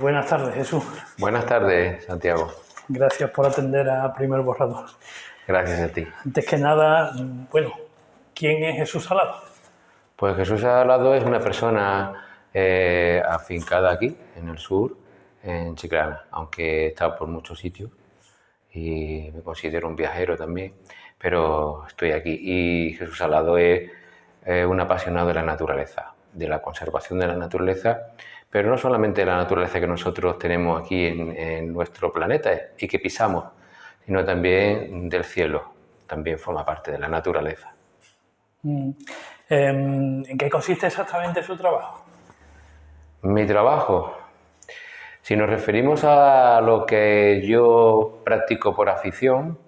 Buenas tardes, Jesús. Buenas tardes, Santiago. Gracias por atender a Primer Borrador. Gracias a ti. Antes que nada, bueno, ¿quién es Jesús Salado? Pues Jesús Salado es una persona afincada aquí, en el sur, en Chiclana, aunque he estado por muchos sitios y me considero un viajero también, pero estoy aquí. Y Jesús Salado es un apasionado de la naturaleza, de la conservación de la naturaleza, pero no solamente de la naturaleza que nosotros tenemos aquí en nuestro planeta y que pisamos, sino también del cielo, también forma parte de la naturaleza. ¿En qué consiste exactamente su trabajo? Mi trabajo, si nos referimos a lo que yo practico por afición,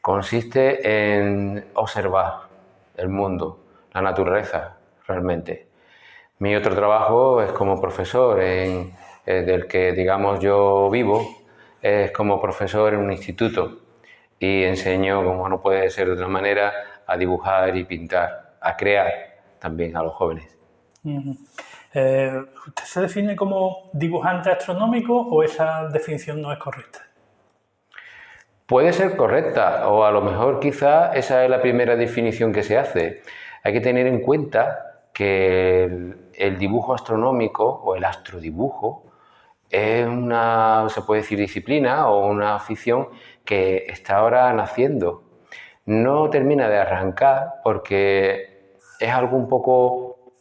consiste en observar el mundo, la naturaleza, realmente. Mi otro trabajo es como profesor, del que, digamos, yo vivo, es como profesor en un instituto y enseño, como no puede ser de otra manera, a dibujar y pintar, a crear también a los jóvenes. ¿Usted se define como dibujante astronómico o esa definición no es correcta? Puede ser correcta, o a lo mejor quizá esa es la primera definición que se hace. Hay que tener en cuenta que el dibujo astronómico o el astrodibujo es una, se puede decir, disciplina o una afición que está ahora naciendo. No termina de arrancar porque es algo un poco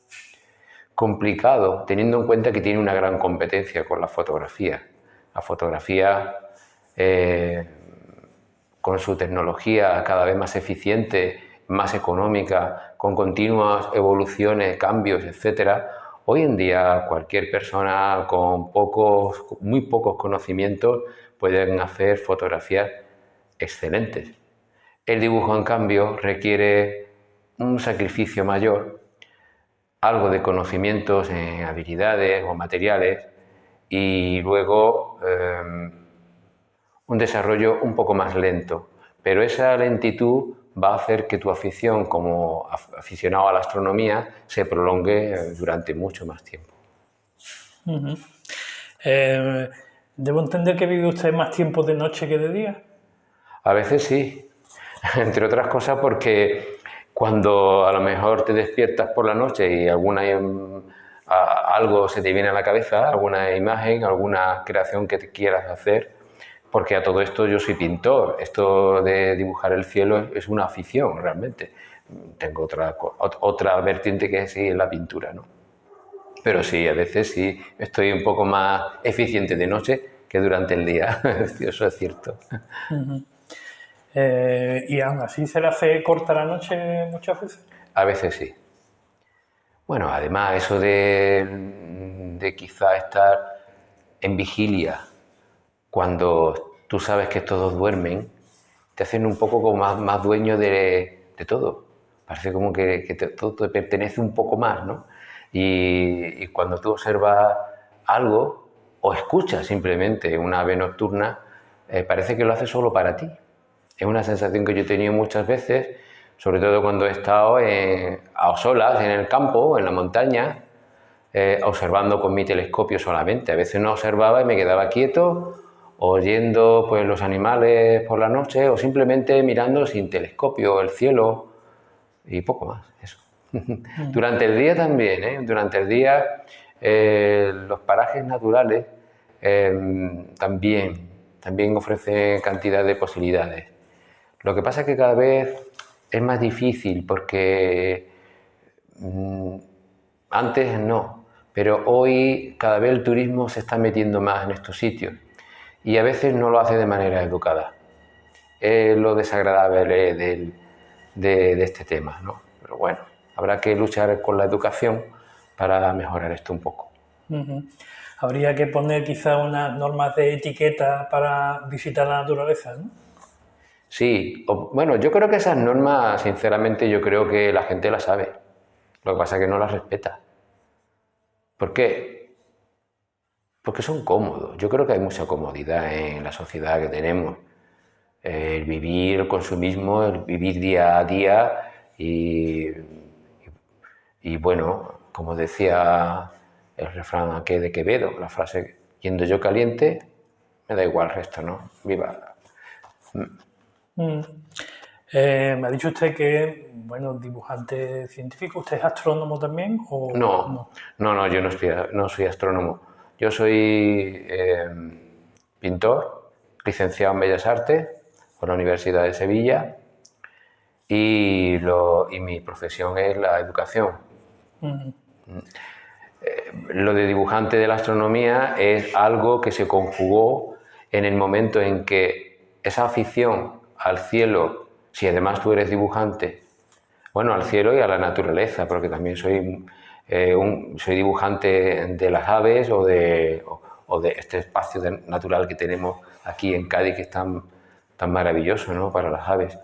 complicado, teniendo en cuenta que tiene una gran competencia con la fotografía. La fotografía, con su tecnología cada vez más eficiente, más económica, con continuas evoluciones, cambios, etcétera, hoy en día cualquier persona con muy pocos conocimientos puede hacer fotografías excelentes. El dibujo, en cambio, requiere un sacrificio mayor, algo de conocimientos en habilidades o materiales y luego un desarrollo un poco más lento, pero esa lentitud va a hacer que tu afición como aficionado a la astronomía se prolongue durante mucho más tiempo. ¿Debo entender que vive usted más tiempo de noche que de día? A veces sí, entre otras cosas porque cuando a lo mejor te despiertas por la noche y algo se te viene a la cabeza, alguna imagen, alguna creación que te quieras hacer, porque a todo esto yo soy pintor, esto de dibujar el cielo es una afición realmente. Tengo otra vertiente que es la pintura, ¿no? Pero sí, a veces sí, estoy un poco más eficiente de noche que durante el día, eso es cierto. ¿Y aún así se le hace corta la noche muchas veces? A veces sí. Bueno, además eso de quizá estar en vigilia cuando tú sabes que todos duermen, te hacen un poco como más dueño de todo. Parece como que todo te pertenece un poco más, ¿no? Y cuando tú observas algo o escuchas simplemente una ave nocturna, parece que lo hace solo para ti. Es una sensación que yo he tenido muchas veces, sobre todo cuando he estado a solas en el campo, en la montaña, observando con mi telescopio solamente. A veces no observaba y me quedaba quieto, oyendo pues, los animales por la noche o simplemente mirando sin telescopio el cielo y poco más, eso. Durante el día también, durante el día los parajes naturales también ofrecen cantidad de posibilidades. Lo que pasa es que cada vez es más difícil porque antes no, pero hoy cada vez el turismo se está metiendo más en estos sitios y a veces no lo hace de manera educada. Es lo desagradable de este tema, ¿no? Pero bueno, habrá que luchar con la educación para mejorar esto un poco. Habría que poner quizá unas normas de etiqueta para visitar la naturaleza, ¿no? Sí, bueno, yo creo que esas normas, sinceramente, yo creo que la gente las sabe. Lo que pasa es que no las respeta. ¿Por qué? Porque son cómodos. Yo creo que hay mucha comodidad en la sociedad que tenemos. El vivir, el consumismo, el vivir día a día y bueno, como decía el refrán aquel de Quevedo, la frase Yendo yo caliente, me da igual el resto, ¿no? Viva. Me ha dicho usted que, bueno, dibujante científico. ¿Usted es astrónomo también o No, yo no soy astrónomo. Yo soy pintor, licenciado en Bellas Artes por la Universidad de Sevilla y mi profesión es la educación. Lo de dibujante de la astronomía es algo que se conjugó en el momento en que esa afición al cielo, si además tú eres dibujante, bueno, al cielo y a la naturaleza, porque también soy dibujante de las aves o de este espacio natural que tenemos aquí en Cádiz, que es tan maravilloso, ¿no?, para las aves.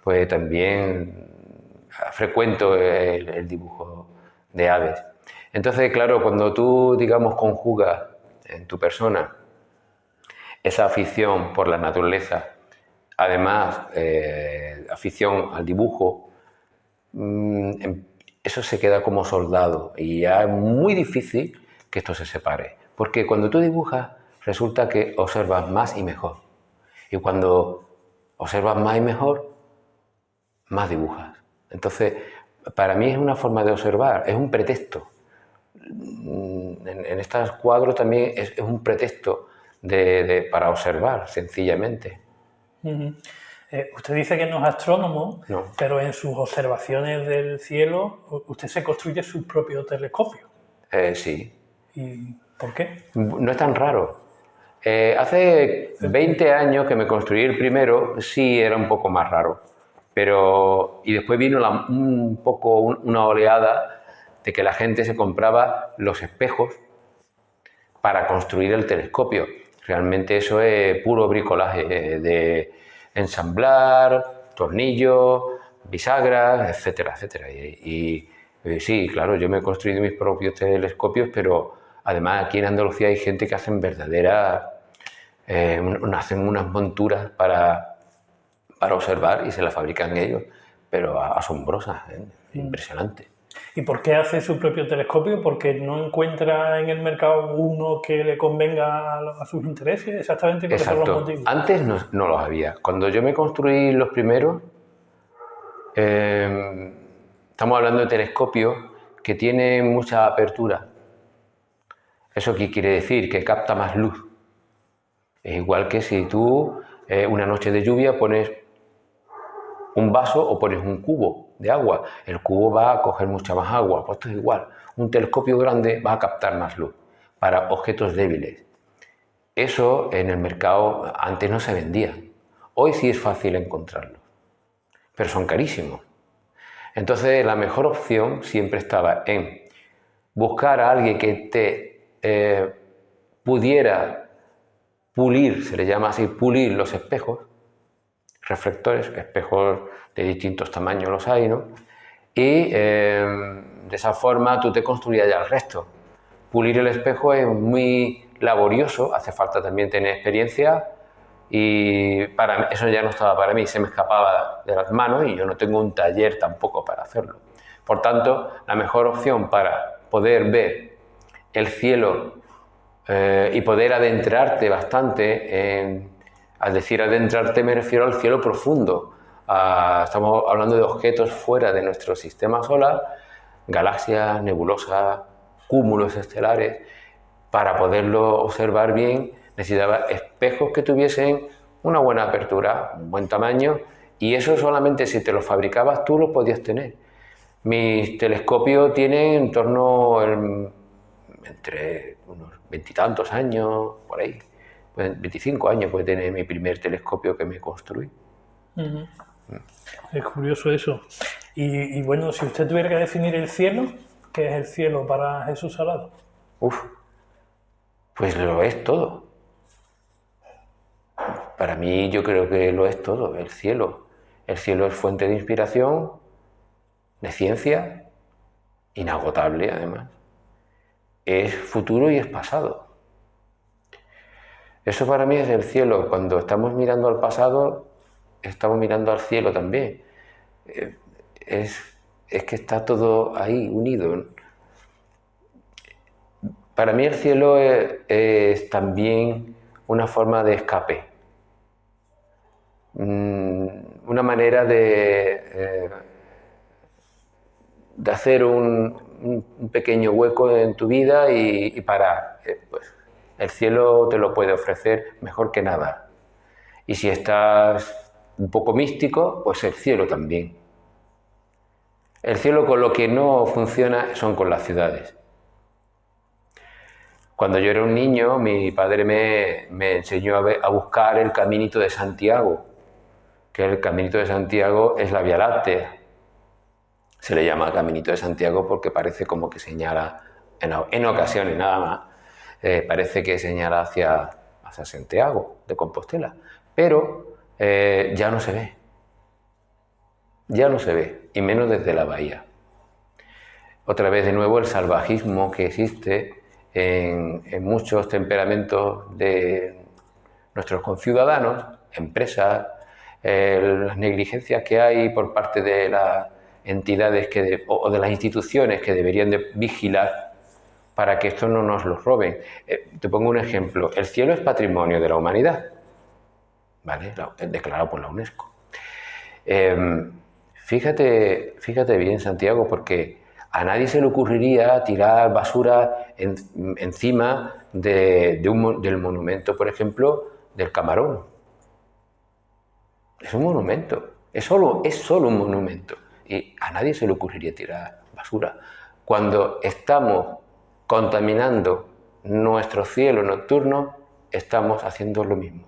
Pues también frecuento el dibujo de aves. Entonces, claro, cuando tú, digamos, conjugas en tu persona esa afición por la naturaleza, además afición al dibujo, eso se queda como soldado y ya es muy difícil que esto se separe. Porque cuando tú dibujas, resulta que observas más y mejor. Y cuando observas más y mejor, más dibujas. Entonces, para mí es una forma de observar, es un pretexto. En estos cuadros también es un pretexto para observar, sencillamente. Usted dice que no es astrónomo, No. pero en sus observaciones del cielo usted se construye su propio telescopio. Sí. ¿Y por qué? No es tan raro. Hace 20 años que me construí el primero, sí era un poco más raro. Y después vino una oleada de que la gente se compraba los espejos para construir el telescopio. Realmente eso es puro bricolaje, de ensamblar, tornillos, bisagras, etcétera, etcétera. Y sí, claro, yo me he construido mis propios telescopios, pero además aquí en Andalucía hay gente que hacen hacen unas monturas para observar y se las fabrican ellos, pero asombrosas, impresionante. ¿Y por qué hace su propio telescopio? ¿Porque no encuentra en el mercado uno que le convenga a sus intereses? Exactamente, ¿cuáles son los motivos? Antes no los había. Cuando yo me construí los primeros, estamos hablando de telescopios que tienen mucha apertura. ¿Eso qué quiere decir? Que capta más luz. Es igual que si tú una noche de lluvia pones un vaso o pones un cubo de agua. El cubo va a coger mucha más agua. Pues esto es igual. Un telescopio grande va a captar más luz para objetos débiles. Eso en el mercado antes no se vendía. Hoy sí es fácil encontrarlo, pero son carísimos. Entonces la mejor opción siempre estaba en buscar a alguien que te pudiera pulir, se le llama así, pulir los espejos, reflectores, espejos de distintos tamaños los hay, ¿no? Y de esa forma tú te construías ya el resto. Pulir el espejo es muy laborioso, hace falta también tener experiencia y eso ya no estaba para mí, se me escapaba de las manos y yo no tengo un taller tampoco para hacerlo. Por tanto, la mejor opción para poder ver el cielo y poder adentrarte bastante, al decir adentrarte me refiero al cielo profundo. Estamos hablando de objetos fuera de nuestro sistema solar, galaxias, nebulosas, cúmulos estelares. Para poderlo observar bien necesitaba espejos que tuviesen una buena apertura, un buen tamaño, y eso solamente si te lo fabricabas tú lo podías tener. Mis telescopios tienen en torno entre unos 20 y tantos años, por ahí, 25 años puede tener mi primer telescopio que me construí. Es curioso eso. Y bueno, si usted tuviera que definir el cielo, ¿qué es el cielo para Jesús Salado? Pues lo es todo. Para mí yo creo que lo es todo, el cielo. El cielo es fuente de inspiración, de ciencia, inagotable además. Es futuro y es pasado. Eso para mí es el cielo. Cuando estamos mirando al pasado, estamos mirando al cielo también. Es que está todo ahí unido. Para mí el cielo es también una forma de escape, una manera de hacer un pequeño hueco en tu vida y parar. Pues, el cielo te lo puede ofrecer mejor que nada. Y si estás un poco místico, pues el cielo también. El cielo con lo que no funciona son con las ciudades. Cuando yo era un niño, mi padre me enseñó a buscar el Caminito de Santiago, que el Caminito de Santiago es la Vía Láctea. Se le llama Caminito de Santiago porque parece como que señala, en ocasiones nada más, parece que señala hacia Santiago de Compostela, pero ya no se ve. Ya no se ve, y menos desde la bahía. Otra vez de nuevo el salvajismo que existe en muchos temperamentos de nuestros conciudadanos, empresas, las negligencias que hay por parte de las entidades o de las instituciones que deberían de vigilar para que esto no nos lo roben. Te pongo un ejemplo. El cielo es patrimonio de la humanidad, ¿vale? Declarado por la UNESCO. Fíjate bien, Santiago, porque a nadie se le ocurriría tirar basura encima del monumento, por ejemplo, del Camarón. Es un monumento, es solo un monumento. Y a nadie se le ocurriría tirar basura. Cuando estamos contaminando nuestro cielo nocturno, estamos haciendo lo mismo.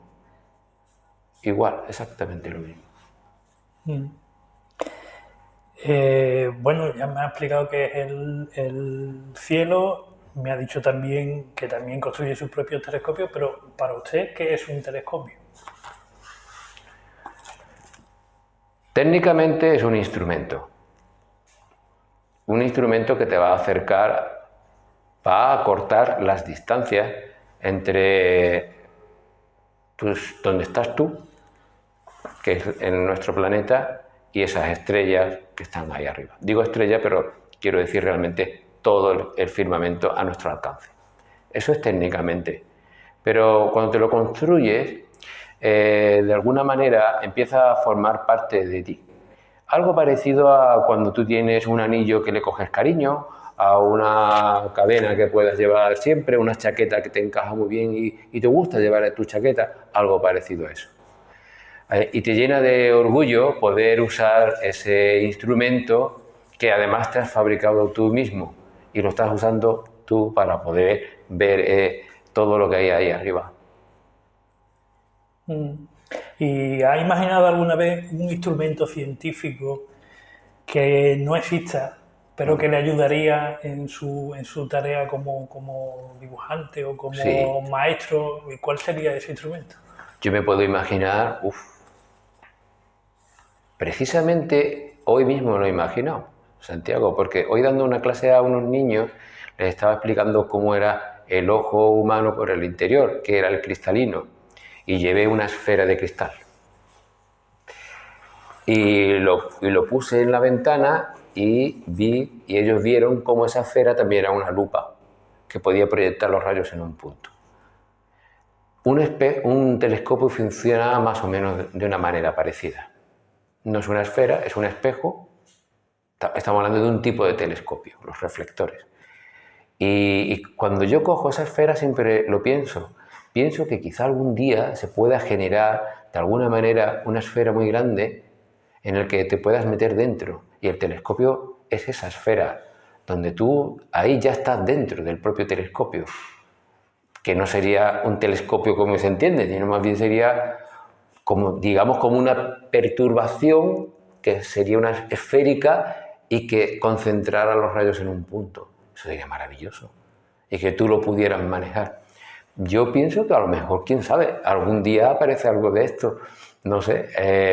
Igual, exactamente lo mismo. Bueno, ya me ha explicado que es el cielo, me ha dicho también que también construye sus propios telescopios, pero para usted, ¿qué es un telescopio? Técnicamente es un instrumento que te va a acercar, va a acortar las distancias entre donde estás tú, que es en nuestro planeta, y esas estrellas que están ahí arriba. Digo estrella, pero quiero decir realmente todo el firmamento a nuestro alcance. Eso es técnicamente. Pero cuando te lo construyes, de alguna manera empieza a formar parte de ti. Algo parecido a cuando tú tienes un anillo que le coges cariño, a una cadena que puedas llevar siempre, una chaqueta que te encaja muy bien y te gusta llevar tu chaqueta, algo parecido a eso. Y te llena de orgullo poder usar ese instrumento que además te has fabricado tú mismo y lo estás usando tú para poder ver todo lo que hay ahí arriba. ¿Y ha imaginado alguna vez un instrumento científico que no exista, pero que le ayudaría en su tarea como dibujante o como maestro? ¿Y cuál sería ese instrumento? Yo me puedo imaginar, precisamente hoy mismo lo he imaginado, Santiago, porque hoy dando una clase a unos niños les estaba explicando cómo era el ojo humano por el interior, que era el cristalino, y llevé una esfera de cristal. Y lo puse en la ventana y ellos vieron cómo esa esfera también era una lupa, que podía proyectar los rayos en un punto. Un telescopio funciona más o menos de una manera parecida. No es una esfera, es un espejo. Estamos hablando de un tipo de telescopio, los reflectores. Y cuando yo cojo esa esfera siempre lo pienso. Pienso que quizá algún día se pueda generar de alguna manera una esfera muy grande en el que te puedas meter dentro. Y el telescopio es esa esfera, donde tú ahí ya estás dentro del propio telescopio. Que no sería un telescopio como se entiende, sino más bien sería como una perturbación que sería una esférica y que concentrara los rayos en un punto. Eso sería maravilloso. Y que tú lo pudieras manejar. Yo pienso que a lo mejor, quién sabe, algún día aparece algo de esto. No sé,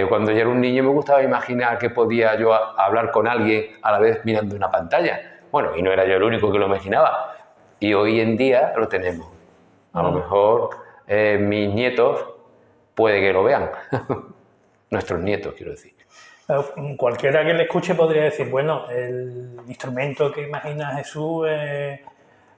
cuando yo era un niño me gustaba imaginar que podía yo hablar con alguien a la vez mirando una pantalla. Bueno, y no era yo el único que lo imaginaba. Y hoy en día lo tenemos. A lo mejor mis nietos puede que lo vean. Nuestros nietos, quiero decir. Cualquiera que le escuche podría decir, bueno, el instrumento que imagina Jesús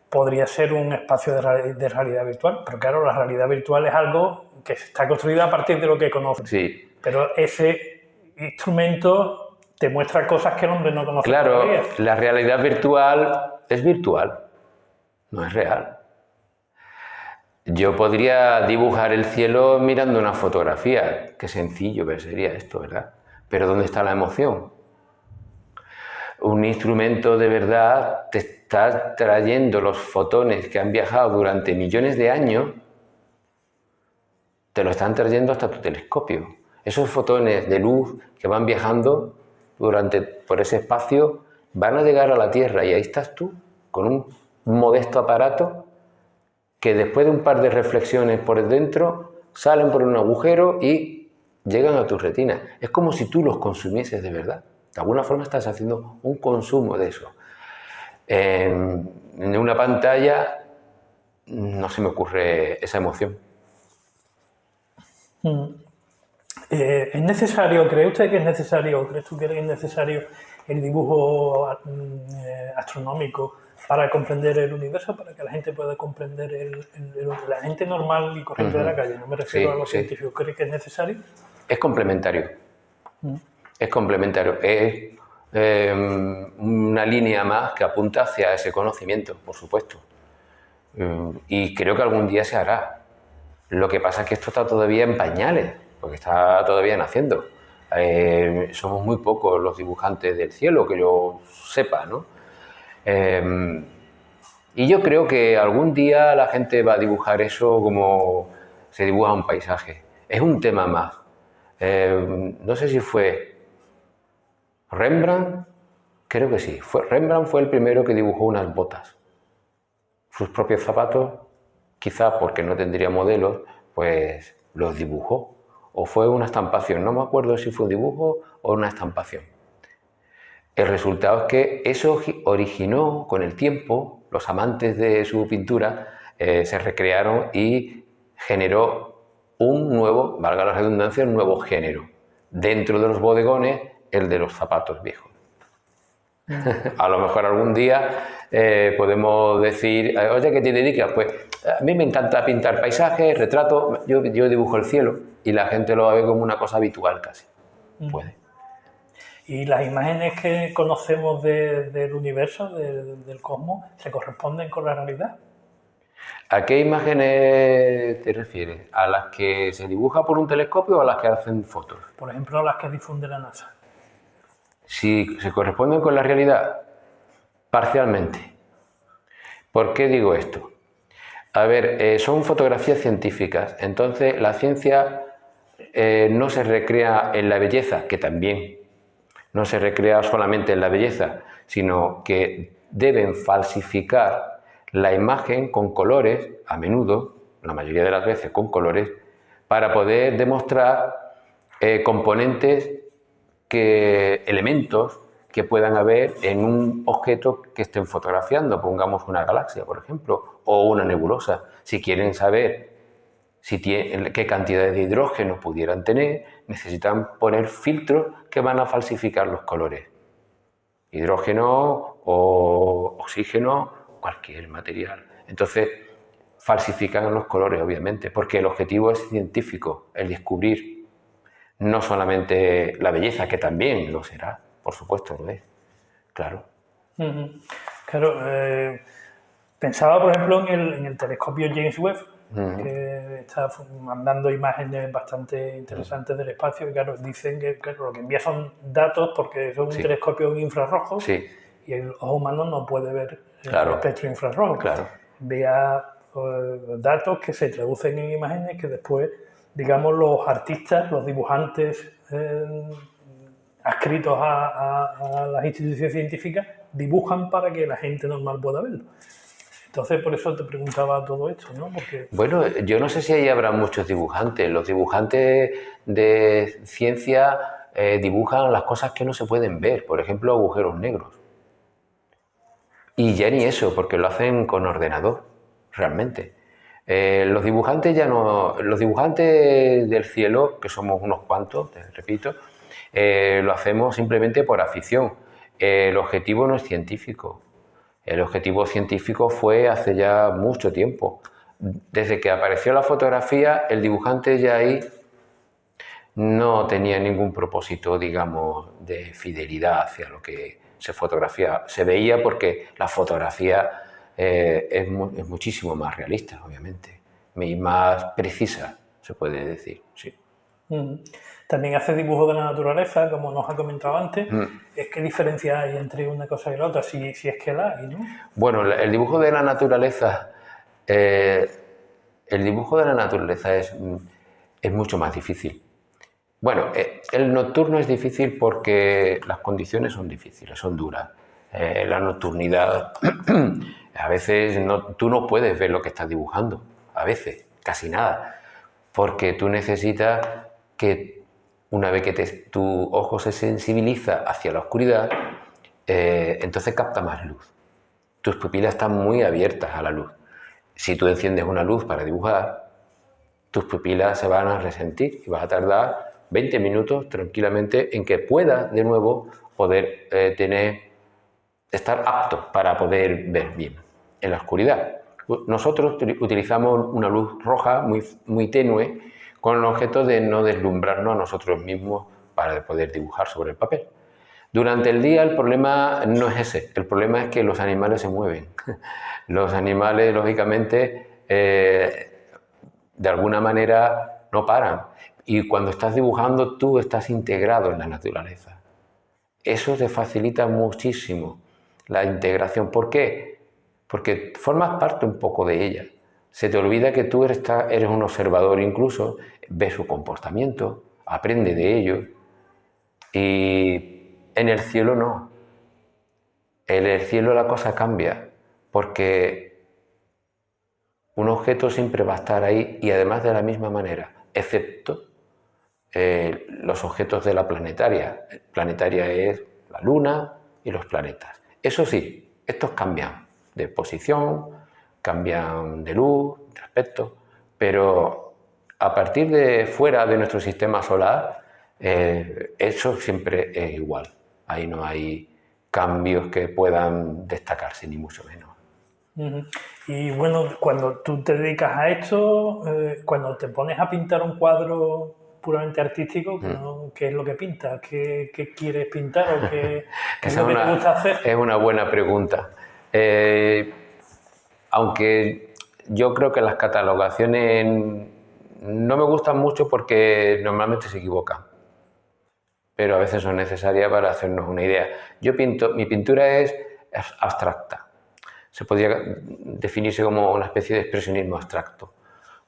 podría ser un espacio de realidad virtual. Pero claro, la realidad virtual es algo que está construido a partir de lo que conoces. Sí. Pero ese instrumento te muestra cosas que el hombre no conoce todavía. Claro, la realidad virtual es virtual, no es real. Yo podría dibujar el cielo mirando una fotografía. Qué sencillo que sería esto, ¿verdad? Pero ¿dónde está la emoción? Un instrumento de verdad te está trayendo los fotones que han viajado durante millones de años, te lo están trayendo hasta tu telescopio. Esos fotones de luz que van viajando por ese espacio van a llegar a la Tierra y ahí estás tú con un modesto aparato que después de un par de reflexiones por dentro salen por un agujero y llegan a tu retina. Es como si tú los consumieses de verdad. De alguna forma estás haciendo un consumo de eso. En una pantalla no se me ocurre esa emoción. ¿Es necesario, cree usted que es necesario, crees tú que es necesario el dibujo astronómico para comprender el universo, para que la gente pueda comprender la gente normal y corriente de la calle? No me refiero a los científicos. ¿Cree que es necesario? Es complementario. Es complementario. Es una línea más que apunta hacia ese conocimiento, por supuesto. Y creo que algún día se hará. Lo que pasa es que esto está todavía en pañales, porque está todavía naciendo. Somos muy pocos los dibujantes del cielo, que yo sepa, ¿no? Y yo creo que algún día la gente va a dibujar eso como se dibuja un paisaje. Es un tema más. No sé si fue Rembrandt, creo que sí. Rembrandt fue el primero que dibujó unas botas. Sus propios zapatos, quizá porque no tendría modelos, pues los dibujó. O fue una estampación, no me acuerdo si fue un dibujo o una estampación. El resultado es que eso originó con el tiempo, los amantes de su pintura se recrearon y generó un nuevo, valga la redundancia, un nuevo género. Dentro de los bodegones, el de los zapatos viejos. A lo mejor algún día podemos decir, oye, ¿qué te dedicas? Pues a mí me encanta pintar paisajes, retratos, yo dibujo el cielo y la gente lo ve como una cosa habitual casi. Puede. ¿Y las imágenes que conocemos del universo, del cosmos, se corresponden con la realidad? ¿A qué imágenes te refieres? ¿A las que se dibuja por un telescopio o a las que hacen fotos? Por ejemplo, las que difunde la NASA. Si se corresponden con la realidad, parcialmente. ¿Por qué digo esto? A ver, son fotografías científicas, entonces la ciencia no se recrea en la belleza, que también no se recrea solamente en la belleza, sino que deben falsificar la imagen con colores, a menudo, la mayoría de las veces con colores, para poder demostrar componentes, elementos que puedan haber en un objeto que estén fotografiando, pongamos una galaxia, por ejemplo, o una nebulosa. Si quieren saber qué cantidad de hidrógeno pudieran tener, necesitan poner filtros que van a falsificar los colores. Hidrógeno o oxígeno, cualquier material. Entonces, falsifican los colores, obviamente, porque el objetivo es científico, el descubrir no solamente la belleza, que también lo será, por supuesto, lo es, claro. Claro, pensaba, por ejemplo, en el telescopio James Webb, que está mandando imágenes bastante interesantes del espacio, y claro, dicen que lo que envía son datos, porque son un telescopio infrarrojo, y el ojo humano no puede ver el espectro infrarrojo. Envía datos que se traducen en imágenes que después, digamos, los artistas, los dibujantes adscritos a las instituciones científicas, dibujan para que la gente normal pueda verlo. Entonces, por eso te preguntaba todo esto, ¿no? Porque... Bueno, yo no sé si ahí habrá muchos dibujantes. Los dibujantes de ciencia dibujan las cosas que no se pueden ver, por ejemplo, agujeros negros. Y ya ni eso, porque lo hacen con ordenador, realmente. Los dibujantes ya no... Los dibujantes del cielo, que somos unos cuantos, te repito, lo hacemos simplemente por afición. El objetivo no es científico. El objetivo científico fue hace ya mucho tiempo. Desde que apareció la fotografía, el dibujante ya ahí no tenía ningún propósito, digamos, de fidelidad hacia lo que se fotografiaba. Se veía porque la fotografía es muchísimo más realista, obviamente, y más precisa, se puede decir, sí. También hace dibujos de la naturaleza, como nos ha comentado antes. ¿Qué diferencia hay entre una cosa y la otra? Si es que la hay, ¿no? Bueno, el dibujo de la naturaleza, es mucho más difícil. Bueno, el nocturno es difícil porque las condiciones son difíciles, son duras. La nocturnidad, a veces tú no puedes ver lo que estás dibujando, a veces, casi nada, porque tú necesitas que una vez que tu ojo se sensibiliza hacia la oscuridad, entonces capta más luz. Tus pupilas están muy abiertas a la luz. Si tú enciendes una luz para dibujar, tus pupilas se van a resentir y vas a tardar 20 minutos tranquilamente en que puedas de nuevo poder estar apto para poder ver bien en la oscuridad. Nosotros utilizamos una luz roja muy tenue con el objeto de no deslumbrarnos a nosotros mismos para poder dibujar sobre el papel. Durante el día el problema no es ese, el problema es que los animales se mueven. Los animales, lógicamente, de alguna manera no paran. Y cuando estás dibujando, tú estás integrado en la naturaleza. Eso te facilita muchísimo la integración. ¿Por qué? Porque formas parte un poco de ella. Se te olvida que tú eres un observador incluso, ves su comportamiento, aprende de ellos. Y en el cielo no. En el cielo la cosa cambia, porque un objeto siempre va a estar ahí y además de la misma manera, excepto los objetos de la planetaria. Planetaria es la Luna y los planetas. Eso sí, estos cambian de posición, cambian de luz, de aspecto, pero a partir de fuera de nuestro sistema solar, eso siempre es igual. Ahí no hay cambios que puedan destacarse, ni mucho menos. Y bueno, cuando tú te dedicas a esto, cuando te pones a pintar un cuadro puramente artístico, ¿qué es lo que pintas? ¿Qué quieres pintar o qué es lo que te gusta hacer? Es una buena pregunta. Aunque yo creo que las catalogaciones no me gustan mucho porque normalmente se equivocan, pero a veces son necesarias para hacernos una idea. Mi pintura es abstracta. Se podría definirse como una especie de expresionismo abstracto.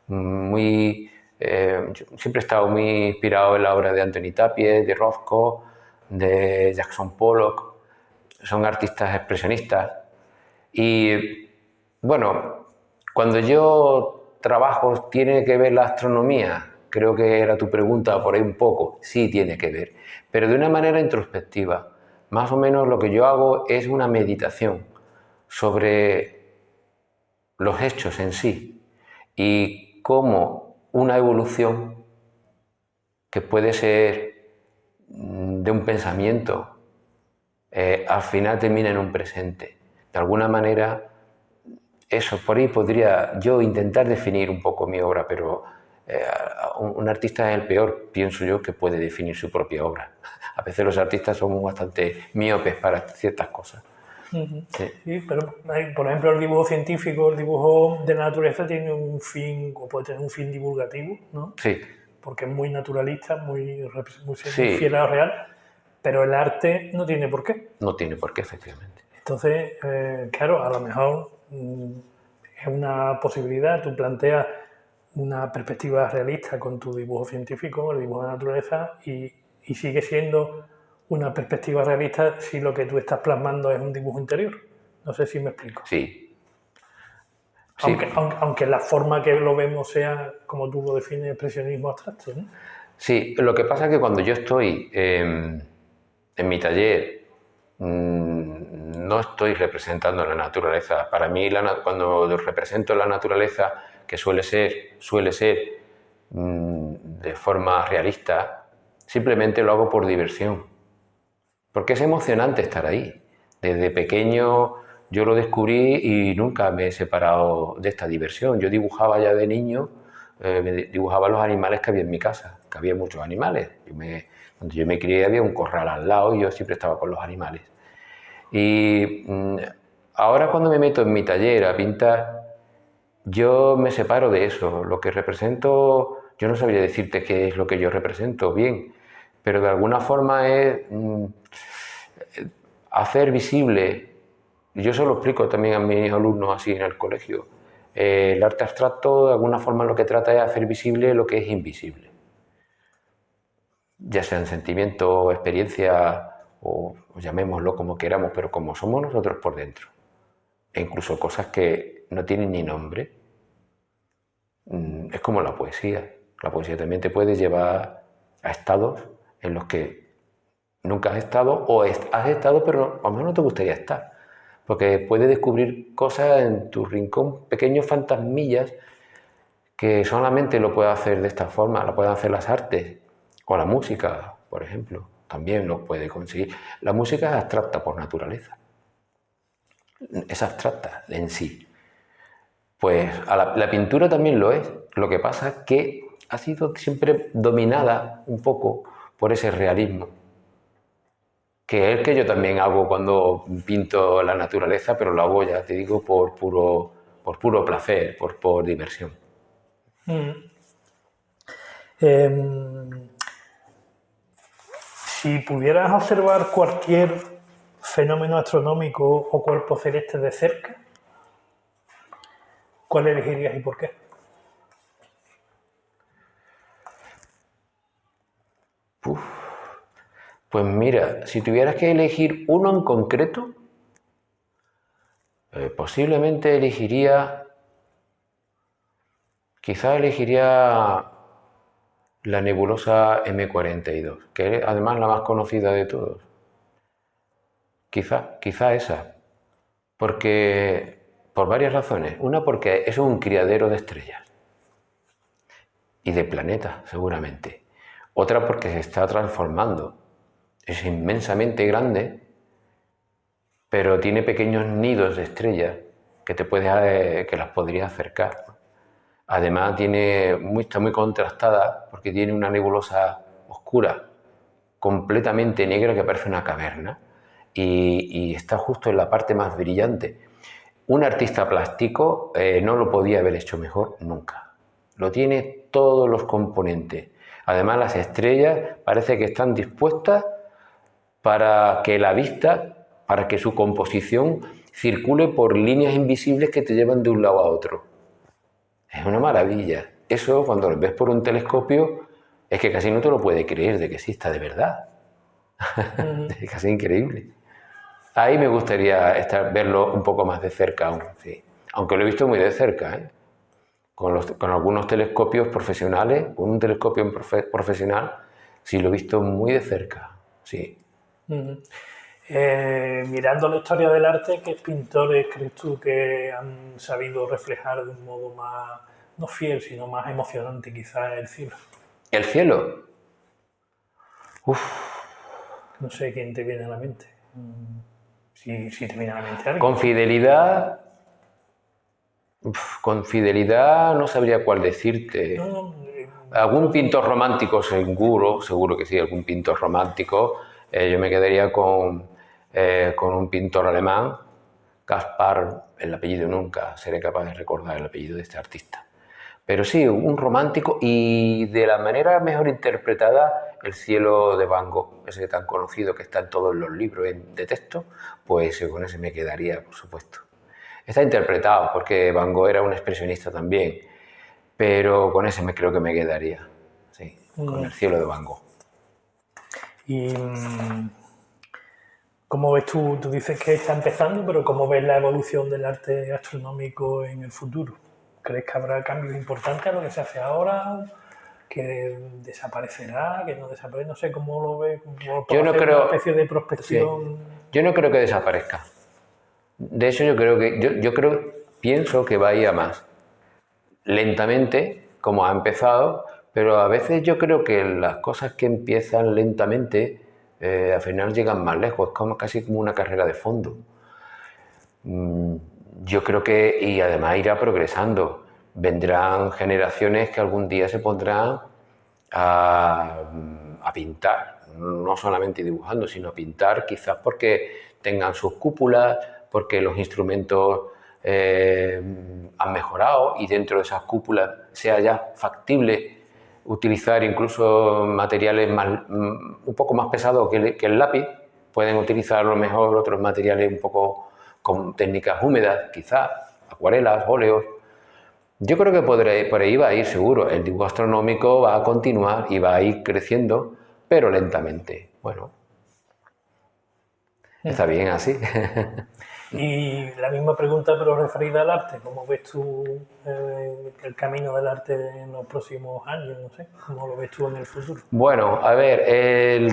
Siempre he estado muy inspirado en la obra de Antoni Tàpies, de Rothko, de Jackson Pollock. Son artistas expresionistas. Y bueno, cuando yo trabajo, ¿tiene que ver la astronomía? Creo que era tu pregunta por ahí un poco. Sí, tiene que ver, pero de una manera introspectiva. Más o menos lo que yo hago es una meditación sobre los hechos en sí y cómo una evolución que puede ser de un pensamiento al final termina en un presente. De alguna manera, eso por ahí podría yo intentar definir un poco mi obra, pero un artista es el peor, pienso yo, que puede definir su propia obra. A veces los artistas somos bastante míopes para ciertas cosas. Sí, pero por ejemplo el dibujo científico, el dibujo de la naturaleza tiene un fin, o puede tener un fin divulgativo, ¿no? Sí. Porque es muy naturalista, muy fiel a lo real, pero el arte no tiene por qué. No tiene por qué, efectivamente. Entonces, claro, a lo mejor es una posibilidad, tú planteas una perspectiva realista con tu dibujo científico, el dibujo de la naturaleza, y sigue siendo una perspectiva realista si lo que tú estás plasmando es un dibujo interior. No sé si me explico. Sí. Aunque la forma que lo vemos sea, como tú lo defines, expresionismo abstracto, ¿no? Sí, lo que pasa es que cuando yo estoy en mi taller, no estoy representando la naturaleza. Para mí, cuando represento la naturaleza, que suele ser de forma realista, simplemente lo hago por diversión. Porque es emocionante estar ahí. Desde pequeño Yo lo descubrí y nunca me he separado de esta diversión. Yo dibujaba ya de niño, dibujaba los animales que había en mi casa, que había muchos animales. Cuando yo me crié había un corral al lado y yo siempre estaba con los animales. Y ahora cuando me meto en mi taller a pintar, yo me separo de eso. Lo que represento, yo no sabría decirte qué es lo que yo represento bien, pero de alguna forma es hacer visible. Yo se lo explico también a mis alumnos así en el colegio. El arte abstracto de alguna forma lo que trata es hacer visible lo que es invisible. Ya sean sentimientos, experiencias o llamémoslo como queramos, pero como somos nosotros por dentro. E incluso cosas que no tienen ni nombre. Es como la poesía. La poesía también te puede llevar a estados en los que nunca has estado o has estado pero a lo mejor no te gustaría estar. Porque puedes descubrir cosas en tu rincón, pequeños fantasmillas que solamente lo puede hacer de esta forma, lo pueden hacer las artes o la música, por ejemplo, también lo puede conseguir. La música es abstracta por naturaleza, es abstracta en sí. Pues la pintura también lo es, lo que pasa es que ha sido siempre dominada un poco por ese realismo, que es el que yo también hago cuando pinto la naturaleza, pero lo hago, ya te digo, por puro placer, por diversión. Si pudieras observar cualquier fenómeno astronómico o cuerpo celeste de cerca, ¿cuál elegirías y por qué? Pues mira, si tuvieras que elegir uno en concreto, posiblemente quizá elegiría la nebulosa M42, que es además la más conocida de todos. Quizá esa, porque por varias razones. Una, porque es un criadero de estrellas y de planetas, seguramente. Otra, porque se está transformando. Es inmensamente grande, pero tiene pequeños nidos de estrellas que las podrías acercar. Además está muy contrastada porque tiene una nebulosa oscura, completamente negra, que parece una caverna y está justo en la parte más brillante. Un artista plástico no lo podía haber hecho mejor nunca. Lo tiene todos los componentes. Además, las estrellas parece que están dispuestas para que su composición circule por líneas invisibles que te llevan de un lado a otro. Es una maravilla. Eso, cuando lo ves por un telescopio, es que casi no te lo puedes creer de que exista de verdad. Es casi increíble. Ahí me gustaría verlo un poco más de cerca aún, sí. Aunque lo he visto muy de cerca, ¿eh? Con algunos telescopios profesionales, con un telescopio profesional, sí lo he visto muy de cerca, sí. Mirando la historia del arte, ¿qué pintores crees tú que han sabido reflejar de un modo más, no fiel, sino más emocionante quizás el cielo? ¿El cielo? No sé quién te viene a la mente. Si te viene a la mente alguien. Con fidelidad no sabría cuál decirte. Algún pintor romántico seguro que sí, algún pintor romántico. Yo me quedaría con un pintor alemán, Caspar, el apellido nunca seré capaz de recordar el apellido de este artista. Pero sí, un romántico y de la manera mejor interpretada, el cielo de Van Gogh, ese tan conocido que está en todos los libros de texto, pues con ese me quedaría, por supuesto. Está interpretado porque Van Gogh era un expresionista también, pero con ese creo que me quedaría, sí, con el cielo de Van Gogh. Y ¿cómo ves tú? Tú dices que está empezando, pero ¿cómo ves la evolución del arte astronómico en el futuro? ¿Crees que habrá cambios importantes a lo que se hace ahora? ¿Que desaparecerá? ¿Que no desaparecerá? No sé cómo lo ves. Yo no creo, una especie de prospección. Sí. Yo no creo que desaparezca. De hecho, pienso que va a ir a más. Lentamente, como ha empezado, pero a veces yo creo que las cosas que empiezan lentamente al final llegan más lejos, casi como una carrera de fondo. Yo creo que, y además irá progresando, vendrán generaciones que algún día se pondrán a pintar, no solamente dibujando, sino a pintar, quizás porque tengan sus cúpulas, porque los instrumentos han mejorado y dentro de esas cúpulas sea ya factible utilizar incluso materiales un poco más pesados que el lápiz. Pueden utilizar a lo mejor otros materiales un poco con técnicas húmedas, quizás, acuarelas, óleos. Yo creo que por ahí va a ir seguro. El dibujo astronómico va a continuar y va a ir creciendo, pero lentamente. Bueno, está bien así. Y la misma pregunta, pero referida al arte. ¿Cómo ves tú el camino del arte en los próximos años? No sé, ¿cómo lo ves tú en el futuro? Bueno, a ver,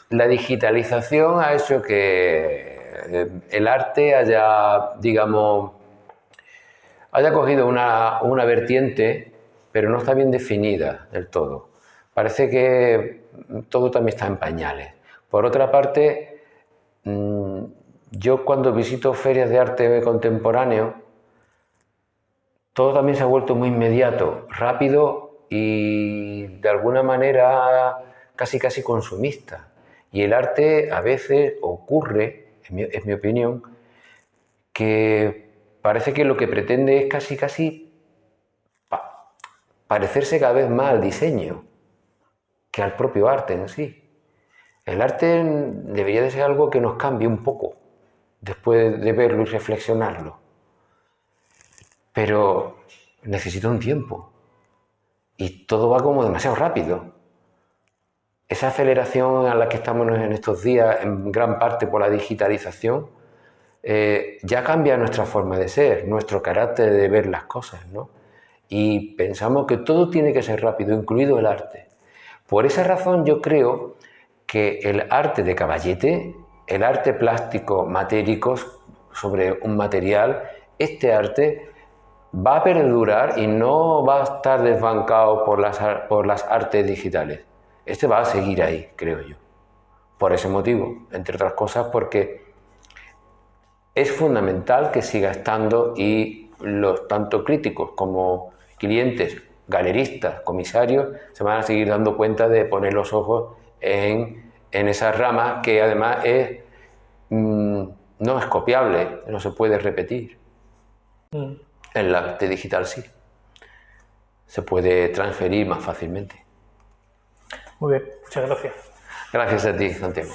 la digitalización ha hecho que el arte haya, digamos, haya cogido una vertiente, pero no está bien definida del todo. Parece que todo también está en pañales. Por otra parte, yo cuando visito ferias de arte contemporáneo, todo también se ha vuelto muy inmediato, rápido y de alguna manera casi consumista. Y el arte a veces ocurre, es mi opinión, que parece que lo que pretende es casi parecerse cada vez más al diseño que al propio arte en sí. El arte debería de ser algo que nos cambie un poco después de verlo y reflexionarlo. Pero necesita un tiempo y todo va como demasiado rápido. Esa aceleración a la que estamos en estos días, en gran parte por la digitalización, ya cambia nuestra forma de ser, nuestro carácter de ver las cosas, ¿no? Y pensamos que todo tiene que ser rápido, incluido el arte. Por esa razón yo creo que el arte de caballete, el arte plástico matérico sobre un material, este arte va a perdurar y no va a estar desbancado por las artes digitales. Este va a seguir ahí, creo yo. Por ese motivo, entre otras cosas porque es fundamental que siga estando y los tanto críticos como clientes, galeristas, comisarios, se van a seguir dando cuenta de poner los ojos en esa rama que además no es copiable, no se puede repetir. En el arte digital sí. Se puede transferir más fácilmente. Muy bien, muchas gracias. Gracias a ti, Santiago.